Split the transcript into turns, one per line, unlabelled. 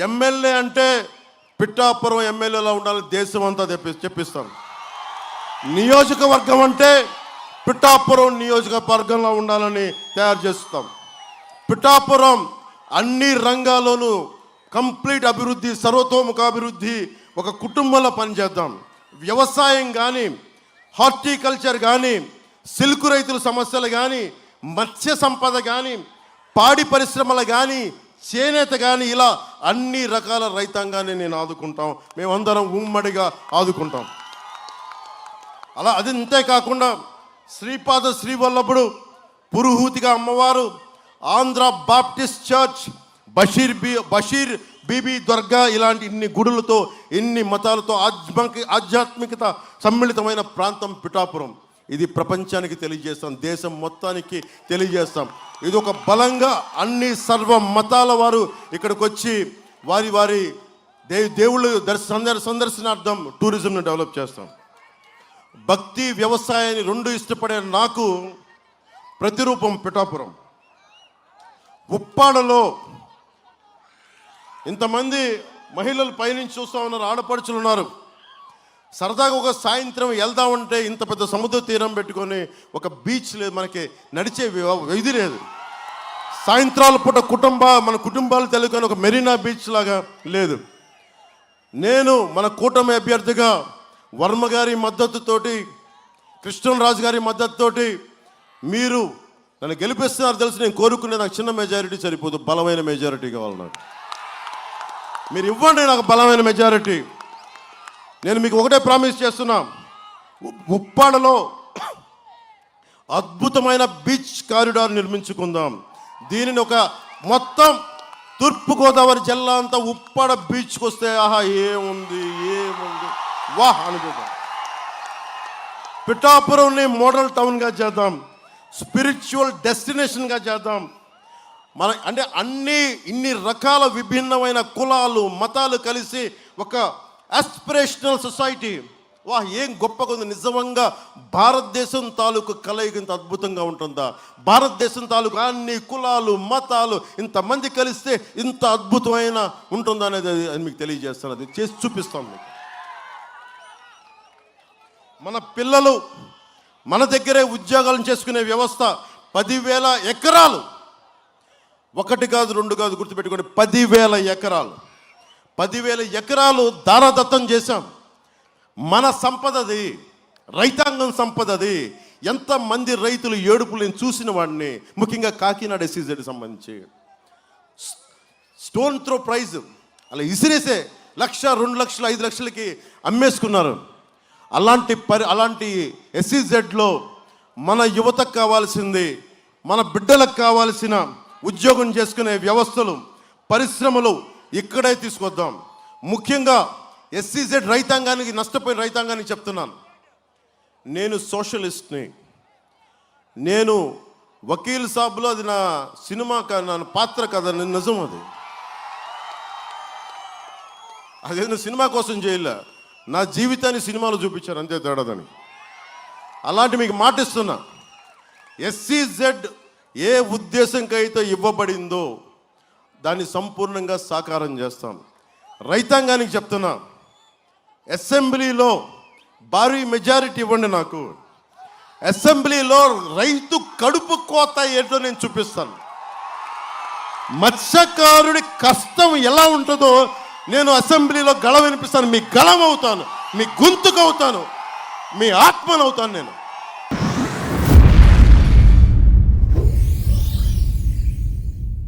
MLA అంటే పిఠాపురం ఎమ్మెల్యేలా ఉండాలని దేశం అంతా చెప్పిస్తాను. నియోజకవర్గం అంటే పిఠాపురం నియోజకవర్గంలో ఉండాలని తయారు చేస్తాం. పిఠాపురం అన్ని రంగాల్లోనూ కంప్లీట్ అభివృద్ధి, సర్వతోముఖాభివృద్ధి ఒక కుటుంబంలో పనిచేద్దాం. వ్యవసాయం కానీ, హార్టికల్చర్ కానీ, సిల్క్ రైతుల సమస్యలు కానీ, మత్స్య సంపద కానీ, పాడి పరిశ్రమలు కానీ, చేనేత కానీ, ఇలా అన్ని రకాల రైతాంగాన్ని నేను ఆదుకుంటాం. మేమందరం ఉమ్మడిగా ఆదుకుంటాం. అలా అది అంతేకాకుండా శ్రీపాద శ్రీవల్లభుడు, పురుహూతిగా అమ్మవారు, ఆంధ్ర బాప్టిస్ట్ చర్చ్, బషీర్ బీబీ దర్గా, ఇలాంటి ఇన్ని గుడులతో, ఇన్ని మతాలతో ఆధ్యాత్మికత సమ్మిళితమైన ప్రాంతం పిఠాపురం. ఇది ప్రపంచానికి తెలియజేస్తాం, దేశం మొత్తానికి తెలియజేస్తాం. ఇది ఒక బలంగా అన్ని సర్వ మతాల వారు ఇక్కడికి వచ్చి వారి వారి దేవుళ్ళు సందర్శనార్థం టూరిజంను డెవలప్ చేస్తాం. భక్తి, వ్యవసాయాన్ని రెండు ఇష్టపడే నాకు ప్రతిరూపం పిఠాపురం. ఉప్పాడలో ఇంతమంది మహిళలు పైనుంచి చూస్తూ ఉన్నారు, ఆడపడుచులు ఉన్నారు. సరదాగా ఒక సాయంత్రం వెళ్దామంటే ఇంత పెద్ద సముద్ర తీరం పెట్టుకొని ఒక బీచ్ లేదు, మనకి నడిచే ఇది లేదు. సాయంత్రాల పూట మన కుటుంబాలు తెలుగుని ఒక మెరీనా బీచ్ లాగా లేదు. నేను మన కూటమి అభ్యర్థిగా వర్మ గారి మద్దతుతోటి, కృష్ణరాజు గారి మద్దతుతోటి మీరు నన్ను గెలిపిస్తున్నారు తెలుసు. నేను కోరుకునే నాకు చిన్న మెజారిటీ సరిపోదు, బలమైన మెజారిటీ కావాలి నాకు. మీరు ఇవ్వండి నాకు బలమైన మెజారిటీ. నేను మీకు ఒకటే ప్రామిస్ చేస్తున్నా, ఉప్పాడలో అద్భుతమైన బీచ్ కారిడార్ నిర్మించుకుందాం. దీనిని ఒక మొత్తం తూర్పుగోదావరి జిల్లా అంతా ఉప్పాడ బీచ్కి వస్తే ఆహా ఏముంది వాహ్ అనుకుందాం. పిఠాపురంని మోడల్ టౌన్గా చేద్దాం, స్పిరిచువల్ డెస్టినేషన్గా చేద్దాం. మన అంటే ఇన్ని రకాల విభిన్నమైన కులాలు, మతాలు కలిసి ఒక ఆస్పిరేషనల్ సొసైటీ. వా ఏం గొప్పగా ఉంది నిజంగా. భారతదేశం తాలూకు కలయిక ఇంత అద్భుతంగా ఉంటుందా? భారతదేశం తాలూకు అన్ని కులాలు, మతాలు ఇంతమంది కలిస్తే ఇంత అద్భుతమైన ఉంటుందా అనేది మీకు తెలియజేస్తాను. అది చేసి చూపిస్తాం మీకు. మన పిల్లలు మన దగ్గరే ఉద్యోగాలను చేసుకునే వ్యవస్థ. 10,000 ఎకరాలు, ఒకటి కాదు రెండు కాదు, గుర్తుపెట్టుకోండి, 10,000 ఎకరాలు. 10,000 ఎకరాలు దారాదత్తం చేశాం. మన సంపదది, రైతాంగం సంపదది. ఎంతమంది రైతులు ఏడుపులు నేను చూసిన వాడిని, ముఖ్యంగా కాకినాడ SEZ సంబంధించి స్టోన్ త్రో ప్రైజ్ అలా ఇసిరేసే 1,00,000, 2,00,000, 5,00,000కి అమ్మేసుకున్నారు. అలాంటి SEZలో మన యువతకు కావాల్సింది, మన బిడ్డలకు కావాల్సిన ఉద్యోగం చేసుకునే వ్యవస్థలు, పరిశ్రమలు ఇక్కడే తీసుకొద్దాం. ముఖ్యంగా SEZ రైతాంగానికి, నష్టపోయిన రైతాంగానికి చెప్తున్నాను, నేను సోషలిస్ట్ని. నేను వకీల్ సాబ్లో అది నా సినిమా నా పాత్ర కదా, నిజం. అదేదో సినిమా కోసం చేయలే, నా జీవితాన్ని సినిమాలో చూపించారు, అంతే తేడాదని. అలాంటి మీకు మాటిస్తున్నా, SEZ ఏ ఉద్దేశంకైతే ఇవ్వబడిందో దాన్ని సంపూర్ణంగా సాకారం చేస్తాం. రైతాంగానికి చెప్తున్నా, అసెంబ్లీలో భారీ మెజారిటీ ఇవ్వండి నాకు. అసెంబ్లీలో రైతు కడుపు కోత ఏంటో నేను చూపిస్తాను. మత్స్యకారుడి కష్టం ఎలా ఉంటుందో నేను అసెంబ్లీలో గళం వినిపిస్తాను. మీ గళం అవుతాను, మీ గొంతుకు అవుతాను, మీ ఆత్మను అవుతాను నేను.